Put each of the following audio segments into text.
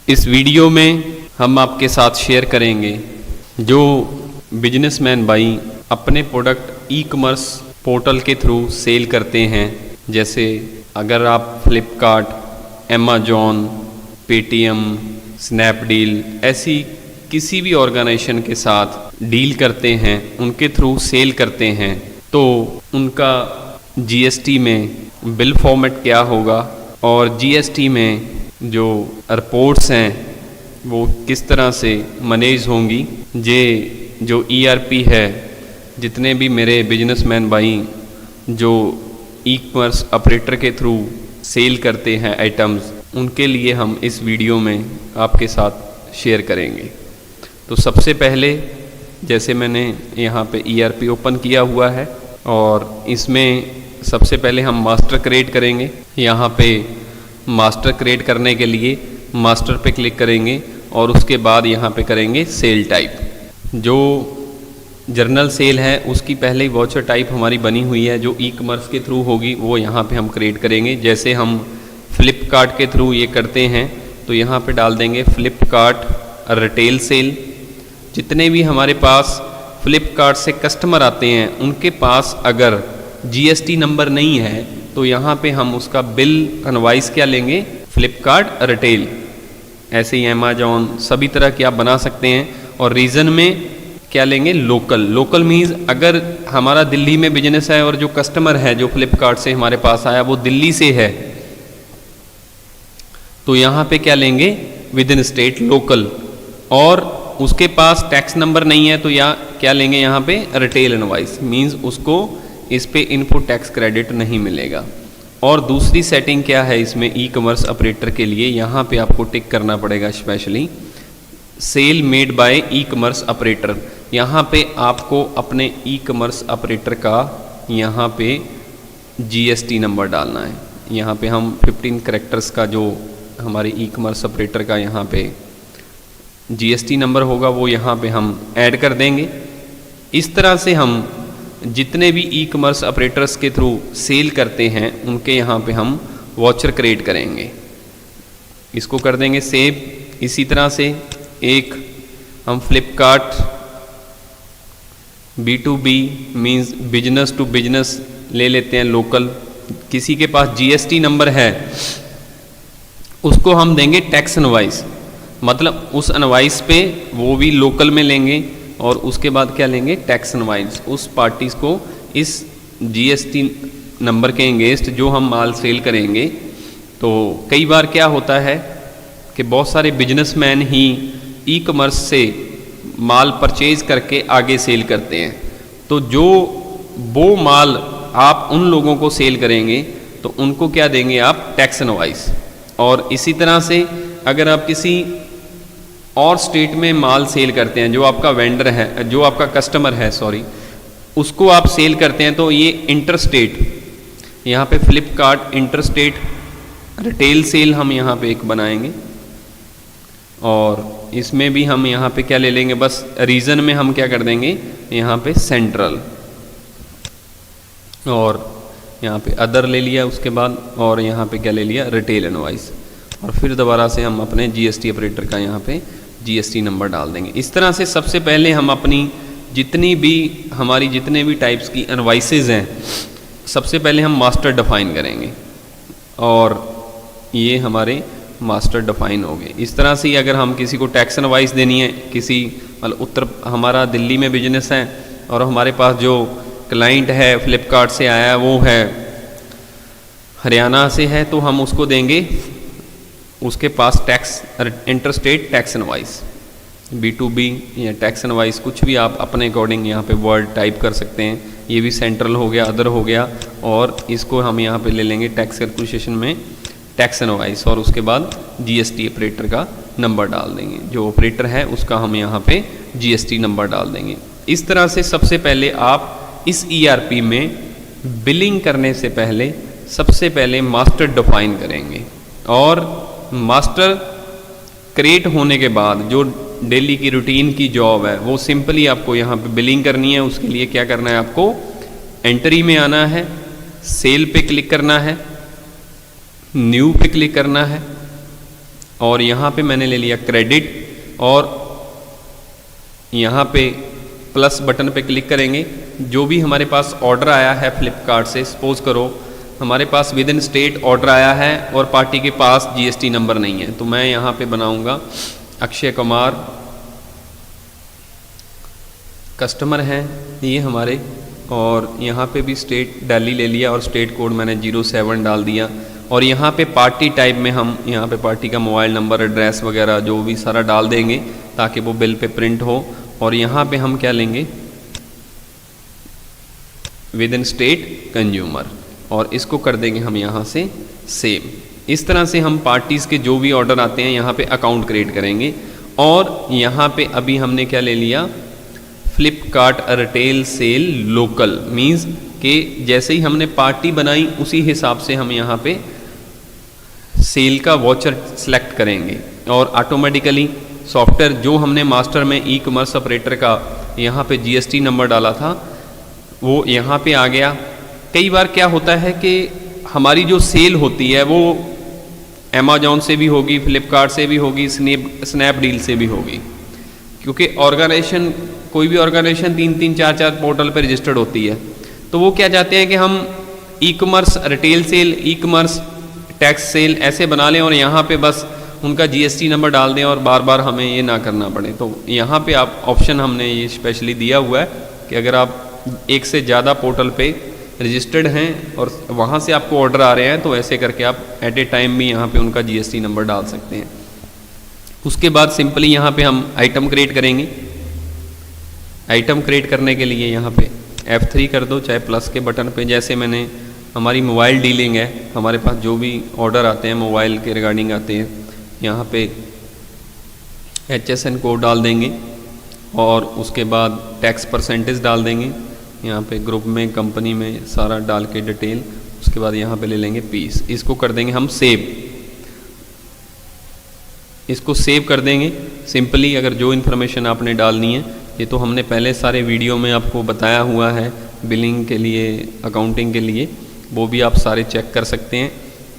इस वीडियो में हम आपके साथ शेयर करेंगे जो बिजनेसमैन भाई अपने प्रोडक्ट ई कॉमर्स पोर्टल के थ्रू सेल करते हैं। जैसे अगर आप फ्लिपकार्ट, अमेज़न, पेटीएम, स्नैपडील ऐसी किसी भी ऑर्गेनाइजेशन के साथ डील करते हैं, उनके थ्रू सेल करते हैं, तो उनका जीएसटी में बिल फॉर्मेट क्या होगा और जीएसटी में जो रिपोर्ट्स हैं वो किस तरह से मैनेज होंगी। ये जो ईआरपी है, जितने भी मेरे बिजनेसमैन भाई जो ई कॉमर्स ऑपरेटर के थ्रू सेल करते हैं आइटम्स, उनके लिए हम इस वीडियो में आपके साथ शेयर करेंगे। तो सबसे पहले जैसे मैंने यहाँ पे ईआरपी ओपन किया हुआ है और इसमें सबसे पहले हम मास्टर क्रिएट करेंगे। यहाँ पे मास्टर क्रिएट करने के लिए मास्टर पे क्लिक करेंगे और उसके बाद यहाँ पे करेंगे सेल टाइप। जो जर्नल सेल है उसकी पहले ही वॉचर टाइप हमारी बनी हुई है, जो ई कॉमर्स के थ्रू होगी वो यहाँ पे हम क्रिएट करेंगे। जैसे हम फ्लिपकार्ट के थ्रू ये करते हैं तो यहाँ पे डाल देंगे फ्लिपकार्ट रिटेल सेल। जितने भी हमारे पास फ्लिपकार्ट से कस्टमर आते हैं उनके पास अगर जीएसटी नंबर नहीं है तो यहाँ पे हम उसका बिल इनवॉइस क्या लेंगे, फ्लिपकार्ट रिटेल। ऐसे ही अमेज़न सभी तरह की आप बना सकते हैं। और रीजन में क्या लेंगे, लोकल। लोकल मीन्स अगर हमारा दिल्ली में बिजनेस है और जो कस्टमर है जो फ्लिपकार्ट से हमारे पास आया वो दिल्ली से है, तो यहाँ पे क्या लेंगे, विद इन स्टेट लोकल। और उसके पास टैक्स नंबर नहीं है तो या क्या लेंगे, यहाँ पे रिटेल इनवॉइस, मीन्स उसको इस पे इनपुट टैक्स क्रेडिट नहीं मिलेगा। और दूसरी सेटिंग क्या है इसमें ई कॉमर्स ऑपरेटर के लिए, यहाँ पे आपको टिक करना पड़ेगा specially sale made by e commerce operator. यहाँ पे आपको अपने ई कॉमर्स ऑपरेटर का यहाँ पे जीएसटी नंबर डालना है। यहाँ पे हम 15 कैरेक्टर्स का जो हमारे ई कॉमर्स ऑपरेटर का यहाँ पे जीएसटी नंबर होगा वो यहाँ पे हम ऐड कर देंगे। इस तरह से हम जितने भी ई कॉमर्स ऑपरेटर्स के थ्रू सेल करते हैं उनके यहाँ पे हम वॉचर क्रिएट करेंगे। इसको कर देंगे सेव। इसी तरह से एक हम Flipkart B2B means business to business ले लेते हैं, लोकल। किसी के पास जीएसटी नंबर है उसको हम देंगे टैक्स इनवॉइस, मतलब उस इनवॉइस पे वो भी लोकल में लेंगे और उसके बाद क्या लेंगे, टैक्स इनवॉइस। उस पार्टीज को इस जीएसटी नंबर के अगेंस्ट जो हम माल सेल करेंगे। तो कई बार क्या होता है कि बहुत सारे बिजनेसमैन ही ई कॉमर्स से माल परचेज करके आगे सेल करते हैं, तो जो वो माल आप उन लोगों को सेल करेंगे तो उनको क्या देंगे आप, टैक्स इनवॉइस। और इसी तरह से अगर आप किसी और स्टेट में माल सेल करते हैं, जो आपका वेंडर है, जो आपका कस्टमर है सॉरी, उसको आप सेल करते हैं, तो ये इंटर स्टेट, यहाँ पे Flipkart inter state retail sale हम यहाँ पे एक बनाएंगे। और इसमें भी हम यहाँ पे क्या ले लेंगे, बस रीजन में हम क्या कर देंगे, यहाँ पे सेंट्रल, और यहाँ पे अदर ले लिया उसके बाद, और यहाँ पे क्या ले लिया, रिटेल इनवॉइस। और फिर दोबारा से हम अपने जीएसटी ऑपरेटर का यहाँ पे जीएसटी नंबर डाल देंगे। इस तरह से सबसे पहले हम अपनी जितनी भी हमारी जितने भी टाइप्स की इनवॉइसेज हैं, सबसे पहले हम मास्टर डिफाइन करेंगे और ये हमारे मास्टर डिफाइन हो गए। इस तरह से अगर हम किसी को टैक्स इनवॉइस देनी है, किसी मतलब हमारा दिल्ली में बिजनेस है और हमारे पास जो क्लाइंट है फ्लिपकार्ट से आया वो है हरियाणा से है, तो हम उसको देंगे उसके पास tax inter state tax invoice, B2B या टैक्स इनवॉइस, कुछ भी आप अपने अकॉर्डिंग यहाँ पे वर्ड टाइप कर सकते हैं। ये भी सेंट्रल हो गया, अदर हो गया, और इसको हम यहाँ पे ले लेंगे टैक्स कैलकुलेशन में टैक्स इनवॉइस, और उसके बाद जीएसटी ऑपरेटर का नंबर डाल देंगे। जो ऑपरेटर है उसका हम यहाँ पे जीएसटी नंबर डाल देंगे। इस तरह से सबसे पहले आप इस ईआरपी में बिलिंग करने से पहले सबसे पहले मास्टर डिफाइन करेंगे, और मास्टर क्रिएट होने के बाद जो डेली की रूटीन की जॉब है वो सिंपली आपको यहाँ पे बिलिंग करनी है। उसके लिए क्या करना है, आपको एंट्री में आना है, सेल पे क्लिक करना है, न्यू पे क्लिक करना है, और यहाँ पे मैंने ले लिया क्रेडिट, और यहाँ पे प्लस बटन पे क्लिक करेंगे। जो भी हमारे पास ऑर्डर आया है फ्लिपकार्ट से, सपोज करो हमारे पास विद इन स्टेट ऑर्डर आया है और पार्टी के पास जीएसटी नंबर नहीं है, तो मैं यहाँ पे बनाऊँगा अक्षय कुमार, कस्टमर हैं ये हमारे, और यहाँ पे भी स्टेट दिल्ली ले लिया और स्टेट कोड मैंने 07 डाल दिया। और यहाँ पे पार्टी टाइप में हम यहाँ पे पार्टी का मोबाइल नंबर, एड्रेस वगैरह जो भी सारा डाल देंगे ताकि वो बिल पे प्रिंट हो। और यहाँ पे हम क्या लेंगे, विद इन स्टेट कंज्यूमर, और इसको कर देंगे हम यहाँ से सेव। इस तरह से हम पार्टीज़ के जो भी ऑर्डर आते हैं यहाँ पे अकाउंट क्रिएट करेंगे। और यहाँ पे अभी हमने क्या ले लिया, Flipkart retail sale local, means कि जैसे ही हमने पार्टी बनाई उसी हिसाब से हम यहाँ पे सेल का वॉचर सेलेक्ट करेंगे और ऑटोमेटिकली सॉफ्टवेयर जो हमने मास्टर में ई कॉमर्स ऑपरेटर का यहाँ पे जीएसटी नंबर डाला था वो यहाँ पे आ गया। कई बार क्या होता है कि हमारी जो सेल होती है वो अमेजॉन से भी होगी, फ्लिपकार्ट से भी होगी, स्नैपडील से भी होगी, क्योंकि ऑर्गेनाइजेशन, कोई भी ऑर्गेनाइजेशन 3-3, 4-4 पोर्टल पर रजिस्टर्ड होती है। तो वो क्या चाहते हैं कि हम e commerce retail sale, e commerce tax cell ऐसे बना लें और यहाँ पे बस उनका जीएसटी नंबर डाल दें और बार बार हमें ये ना करना पड़े। तो यहाँ पे आप ऑप्शन हमने ये स्पेशली दिया हुआ है कि अगर आप एक से ज़्यादा पोर्टल पे रजिस्टर्ड हैं और वहाँ से आपको ऑर्डर आ रहे हैं तो ऐसे करके आप एट ए टाइम भी यहाँ पे उनका जीएसटी नंबर डाल सकते हैं। उसके बाद सिंपली यहाँ पे हम आइटम क्रिएट करेंगे। आइटम क्रिएट करने के लिए यहाँ पे F3 कर दो, चाहे प्लस के बटन पे। जैसे मैंने, हमारी मोबाइल डीलिंग है, हमारे पास जो भी ऑर्डर आते हैं मोबाइल के रिगार्डिंग आते हैं, यहाँ पे HSN कोड डाल देंगे और उसके बाद टैक्स परसेंटेज डाल देंगे। यहाँ पे ग्रुप में, कंपनी में सारा डाल के डिटेल, उसके बाद यहाँ पे ले लेंगे पीस, इसको कर देंगे हम सेव। इसको सेव कर देंगे सिंपली। अगर जो इन्फॉर्मेशन आपने डालनी है, ये तो हमने पहले सारे वीडियो में आपको बताया हुआ है बिलिंग के लिए, अकाउंटिंग के लिए, वो भी आप सारे चेक कर सकते हैं।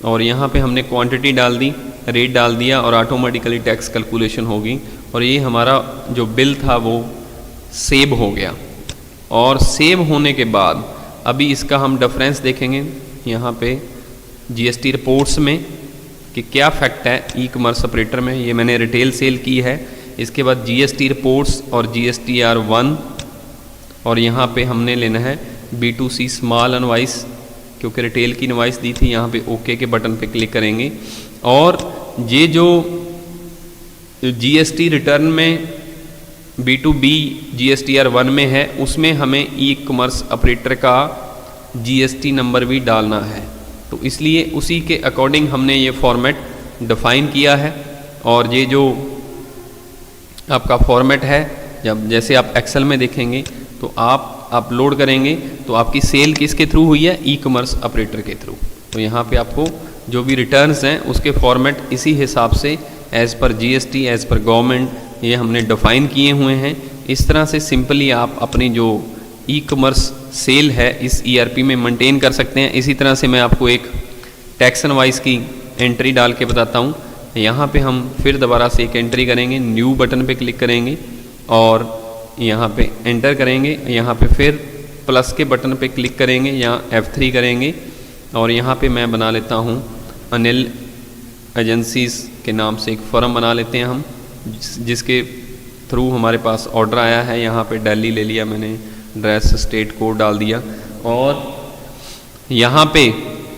और यहाँ पे हमने क्वांटिटी डाल दी, रेट डाल दिया और ऑटोमेटिकली टैक्स कैलकुलेशन होगी और ये हमारा जो बिल था वो सेव हो गया। और सेव होने के बाद अभी इसका हम डिफरेंस देखेंगे यहाँ पे जीएसटी रिपोर्ट्स में कि क्या फैक्ट है ई कॉमर्स ऑपरेटर में। ये मैंने रिटेल सेल की है। इसके बाद जीएसटी रिपोर्ट्स और GSTR1, और यहाँ पे हमने लेना है B2C स्मॉल इनवॉइस, क्योंकि रिटेल की इनवॉइस दी थी। यहाँ पे ओके के बटन पे क्लिक करेंगे और ये जो GST रिटर्न में B2B GSTR1 में है उसमें हमें ई कॉमर्स ऑपरेटर का GST नंबर भी डालना है। तो इसलिए उसी के अकॉर्डिंग हमने ये फॉर्मेट डिफाइन किया है। और ये जो आपका फॉर्मेट है, जब जैसे आप एक्सेल में देखेंगे तो आप अपलोड करेंगे तो आपकी सेल किसके थ्रू हुई है, ई कॉमर्स ऑपरेटर के थ्रू। तो यहाँ पे आपको जो भी रिटर्न्स हैं उसके फॉर्मेट इसी हिसाब से as per GST, as per government ये हमने डिफ़ाइन किए हुए हैं। इस तरह से सिंपली आप अपनी जो ई कॉमर्स सेल है इस ERP में मेंटेन कर सकते हैं। इसी तरह से मैं आपको एक टैक्स एनवाइस की एंट्री डाल के बताता हूँ। यहाँ पे हम फिर दोबारा से एक एंट्री करेंगे, न्यू बटन पे क्लिक करेंगे और यहाँ पे एंटर करेंगे। यहाँ पे फिर प्लस के बटन पे क्लिक करेंगे, यहाँ F3 करेंगे और यहाँ पे मैं बना लेता हूँ अनिल एजेंसीज़ के नाम से एक फर्म बना लेते हैं हम, जिसके थ्रू हमारे पास ऑर्डर आया है। यहाँ पे दिल्ली ले लिया मैंने, एड्रेस स्टेट कोड डाल दिया और यहाँ पे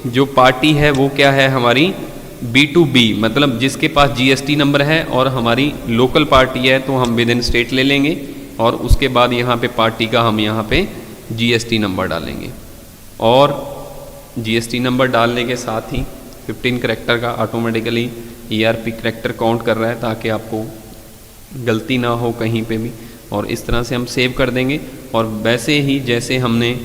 जो पार्टी है वो क्या है हमारी B2B, मतलब जिसके पास GST नंबर है और हमारी लोकल पार्टी है तो हम विद इन स्टेट ले लेंगे और उसके बाद यहाँ पे पार्टी का हम यहाँ पे GST नंबर डालेंगे। और GST नंबर डालने के साथ ही 15 करैक्टर का ऑटोमेटिकली ERP करैक्टर काउंट कर रहा है ताकि आपको गलती ना हो कहीं पे भी। और इस तरह से हम सेव कर देंगे। और वैसे ही जैसे हमने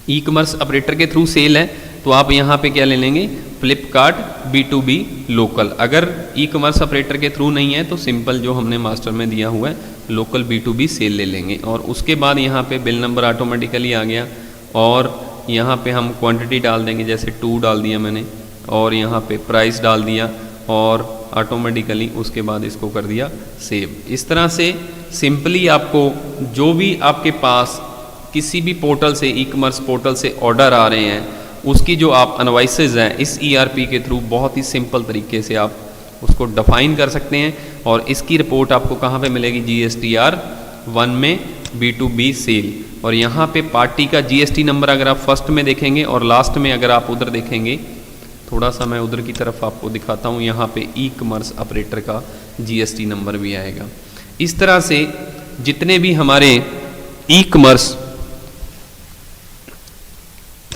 ई कॉमर्स ऑपरेटर के थ्रू सेल है तो आप यहाँ पे क्या ले लेंगे, फ्लिपकार्ट B2B लोकल। अगर ई कॉमर्स ऑपरेटर के थ्रू नहीं है तो सिंपल जो हमने मास्टर में दिया हुआ है लोकल B2B सेल ले लेंगे। और उसके बाद यहाँ पे बिल नंबर ऑटोमेटिकली आ गया और यहाँ पे हम क्वांटिटी डाल देंगे, जैसे 2 डाल दिया मैंने और यहाँ पे प्राइस डाल दिया और ऑटोमेटिकली उसके बाद इसको कर दिया सेव। इस तरह से सिंपली आपको जो भी आपके पास किसी भी पोर्टल से, ई कॉमर्स पोर्टल से ऑर्डर आ रहे हैं, उसकी जो आप इनवॉइसेस हैं इस ERP के थ्रू बहुत ही सिंपल तरीके से आप उसको डिफाइन कर सकते हैं। और इसकी रिपोर्ट आपको कहाँ पे मिलेगी? GSTR 1 में B2B सेल। और यहाँ पे पार्टी का GST नंबर अगर आप फर्स्ट में देखेंगे और लास्ट में अगर आप उधर देखेंगे, थोड़ा सा मैं उधर की तरफ आपको दिखाता हूँ, यहाँ पे ई कॉमर्स ऑपरेटर का GST नंबर भी आएगा। इस तरह से जितने भी हमारे ई कॉमर्स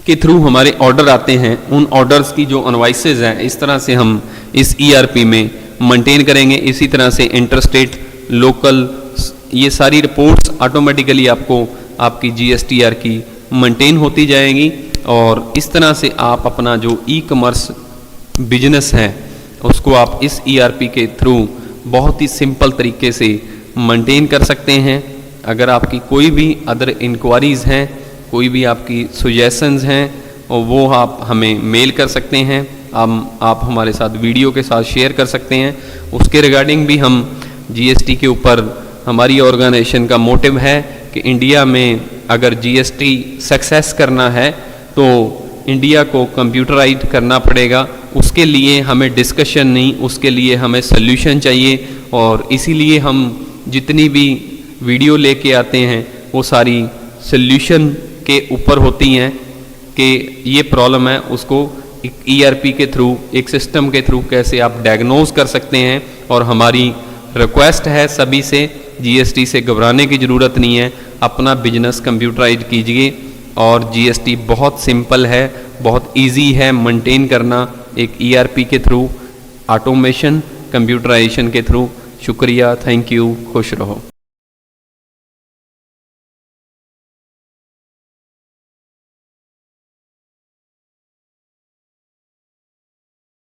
के थ्रू हमारे ऑर्डर आते हैं, उन ऑर्डर्स की जो इनवॉइसेस हैं इस तरह से हम इस ERP में मेंटेन करेंगे। इसी तरह से इंटरस्टेट, लोकल, ये सारी रिपोर्ट्स ऑटोमेटिकली आपको आपकी GSTR की मेंटेन होती जाएंगी। और इस तरह से आप अपना जो ई कॉमर्स बिजनेस है उसको आप इस ERP के थ्रू बहुत ही सिंपल तरीके से मेंटेन कर सकते हैं। अगर आपकी कोई भी अदर इंक्वायरीज़ हैं, कोई भी आपकी सजेशंस हैं, और वो आप हमें मेल कर सकते हैं, आप हमारे साथ वीडियो के साथ शेयर कर सकते हैं। उसके रिगार्डिंग भी हम GST के ऊपर, हमारी ऑर्गेनाइजेशन का मोटिव है कि इंडिया में अगर GST सक्सेस करना है तो इंडिया को कंप्यूटराइज करना पड़ेगा। उसके लिए हमें डिस्कशन नहीं, उसके लिए हमें सल्यूशन चाहिए। और इसीलिए हम जितनी भी वीडियो लेके आते हैं वो सारी सल्यूशन के ऊपर होती हैं कि ये प्रॉब्लम है, उसको एक ERP के थ्रू, एक सिस्टम के थ्रू कैसे आप डायग्नोज कर सकते हैं। और हमारी रिक्वेस्ट है सभी से, GST से घबराने की ज़रूरत नहीं है, अपना बिजनेस कंप्यूटराइज कीजिए। और GST बहुत सिंपल है, बहुत इजी है मेंटेन करना एक ERP के थ्रू, ऑटोमेशन, कंप्यूटराइजेशन के थ्रू। शुक्रिया, थैंक यू, खुश रहो।